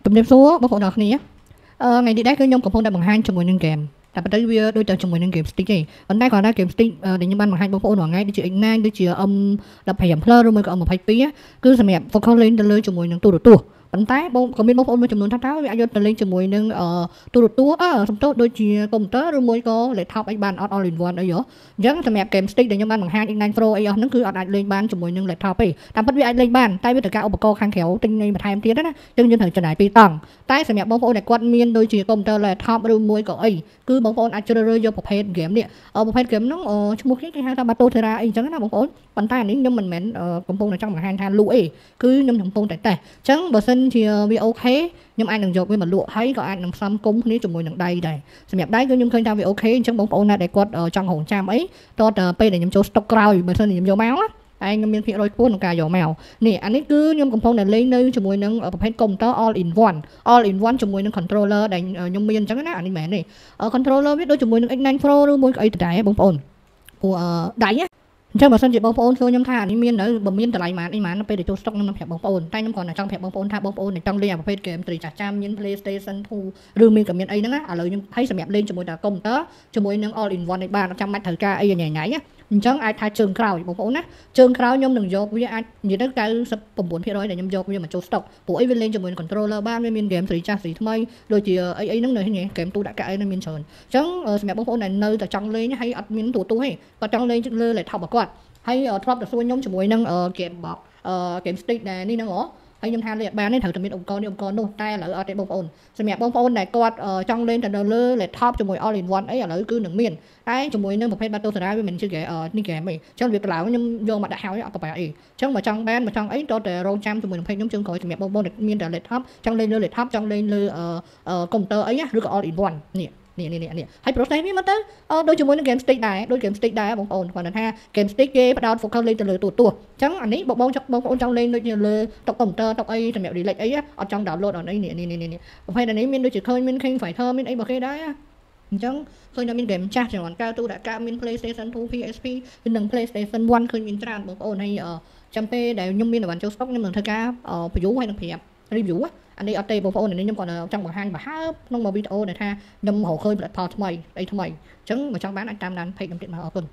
ជំរាបសួរបងប្អូនទាំងអស់គ្នាថ្ងៃនេះដែរគឺខ្ញុំកំពុងតែបង្ហាញជាមួយនឹងហ្គេមតែប៉ុន្តែវាដូចតែជាមួយនឹង game stick ទេប៉ុន្តែគាត់ថា game stick ដែលខ្ញុំបានបង្ហាញបងប្អូនរាល់ថ្ងៃដូចជា X9 ដូចជា M15 Plus ឬមួយក៏ M22 គឺសម្រាប់ focus លេងទៅលើជាមួយនឹងទូរទស្សន៍ប៉ុន្តែបងក៏មានបងប្អូនមួយចំនួនថាតើវាអាចយកទៅលេងជាមួយនឹងទូរទស្សន៍សំទោសដូចជាកុំព្យូទ័រឬមួយក៏ laptop អីបានអត់ all in one អីហ៎អញ្ចឹងសម្រាប់ game stick ដែលខ្ញុំបានបង្ហាញ X9 Pro អីអស់ហ្នឹងគឺអត់អាចលេងបានជាមួយនឹង laptop ទេតាមពិតវាអាចលេងបានតែវាត្រូវការឧបករណ៍ខាងក្រៅទិញបន្ថែមទៀតណាអញ្ចឹងយើងត្រូវចំណាយ2តង់តែសម្រាប់បងប្អូនដែលគាត់មានដូចជាកុំព្យូទ័រ laptop ឬមួយក៏អីគឺបងប្អូនអាចជ្រើសរើសយកប្រភេទ game នេះប្រភេទ game ហ្នឹងឈ្មោះគេហៅថា Battle Terra អីអញ្ចឹងណាបងប្អូនប៉ុន្តែអានេះខ្ញុំមិនមែនកំពុងតែចង់បង្ហាញថាលក់អីគឺខ្ញុំកំពុងតែតេស្តអញ្ចឹងបើសិនជាវាអូខេខ្ញុំអាចនឹងយកវាមកលក់ហើយក៏អាចនឹងផ្សំគុំគ្នាជាមួយនឹងដៃដែរសម្រាប់ដៃគឺខ្ញុំឃើញថាវាអូខេអញ្ចឹងបងប្អូនណាដែលគាត់ចង់រងចាំអីតតពេលដែលខ្ញុំចូល stock ក្រោយបើសិនជាខ្ញុំយកមកណាហើយខ្ញុំមានភាគរយខ្ពស់ក្នុងការយកមកនេះអានេះគឺខ្ញុំកំពុងតែលេងនៅជាមួយនឹងប្រភេទកុំព្យូទ័រ all in one ជាមួយនឹង controller ដែលខ្ញុំមានអញ្ចឹងណាអានេះមែនទេ controller វាដូចជាមួយនឹង X9 Pro ឬមួយក៏អីដែរបងប្អូនព្រោះដៃអញ្ចឹងបើសិនជាបងប្អូនសួរខ្ញុំថាអានេះមាននៅបើមានតម្លៃម៉ានអីម៉ាននៅពេលដែលចូល stock ខ្ញុំនឹងប្រាប់បងប្អូនតែខ្ញុំគ្រាន់តែចង់ប្រាប់បងប្អូនថាបងប្អូនដែលចង់លេងអាប្រភេទ game ត្រីចាស់ចាំមាន PlayStation 2 ឬមានក៏មានអីហ្នឹងណាឥឡូវខ្ញុំឲ្យសម្រាប់លេងជាមួយតែកុំព្យូទ័រជាមួយនឹង all in one ឯបានអត់ចាំបាច់ត្រូវការអីញ៉ៃញ៉ៃអញ្ចឹងអាចថាជើងក្រោយបងប្អូនណាជើងក្រោយខ្ញុំនឹងយកវាអាចនិយាយទៅ99%ដែលខ្ញុំយកវាមកចូល stock ព្រោះអីវាលេងជាមួយនឹង controller បានវាមាន game ត្រីចាស់ត្រីថ្មីដូចជាអីហ្នឹងនៅនេះ game ទូដាក់កាក់អីហ្នឹងមានច្រើនអញ្ចឹងសម្រាប់បងប្អូនដែលនៅតែចង់លេងហើយអត់មានទូទេគាត់ចង់លេងលើ laptop របស់គាត់ហើយធ្លាប់ទៅសួរខ្ញុំជាមួយនឹង game box game stick ដែលនេះហ្នឹងហើយខ្ញុំថាលេងអត់បានទេត្រូវតែមានឧបករណ៍នេះឧបករណ៍នោះតែឥឡូវអត់ទេបងប្អូនសម្រាប់បងប្អូនដែលគាត់ចង់លេងទៅលើ laptop ជាមួយ all in one អីឥឡូវគឺនឹងមានតែជាមួយនឹងប្រភេទ Battle Terra វាមិនជាគេនេះហ្គេមអីអញ្ចឹងវាកន្លងខ្ញុំយកមកដាក់ហើយអត់ប្រហែលអីអញ្ចឹងមកចង់បានមកចង់អីតតែរងចាំជាមួយនឹងเพจខ្ញុំជើងក្រោយសម្រាប់បងប្អូនដែលមានតែ laptop ចង់លេងលើ laptop ចង់លេងលើកុំព្យូទ័រអីឬក៏ all in one នេះហើយ process វាមកទៅដូចជាមួយនឹង game stick ដែរដូច game stick ដែរបងប្អូនគាត់ថា game stick គេផ្ដោត focus លេងទៅលើទូរទស្សន៍អញ្ចឹងអានេះបងប្អូនចង់លេងដូចលើតុកុំព្យូទ័រតុកអីសម្រាប់ relax អីអត់ចង់ download អត់អីនេះប្រភេទនេះមានដូចជាឃើញមាន King Fighter មានអីរបស់គេដែរអញ្ចឹងឃើញថាមាន game ចាស់ច្រើនកាលទូដាក់កាមាន PlayStation 2 PSP និង PlayStation 1ឃើញមានច្រើនបងប្អូនហើយចាំពេលដែលខ្ញុំមានអីវ៉ាន់ចូល stock ខ្ញុំនឹងធ្វើការ review ហើយនឹងប្រាប់ review អានេះអត់ទេបងប្អូននេះខ្ញុំគាត់ចង់បង្ហាញបើហើបក្នុងមួយវីដេអូដែលថាខ្ញុំរកឃើញផលិតផលថ្មីអីថ្មីអញ្ចឹងមកចង់បានអាចតាមដាន page ខ្ញុំទៀតមកអរគុណ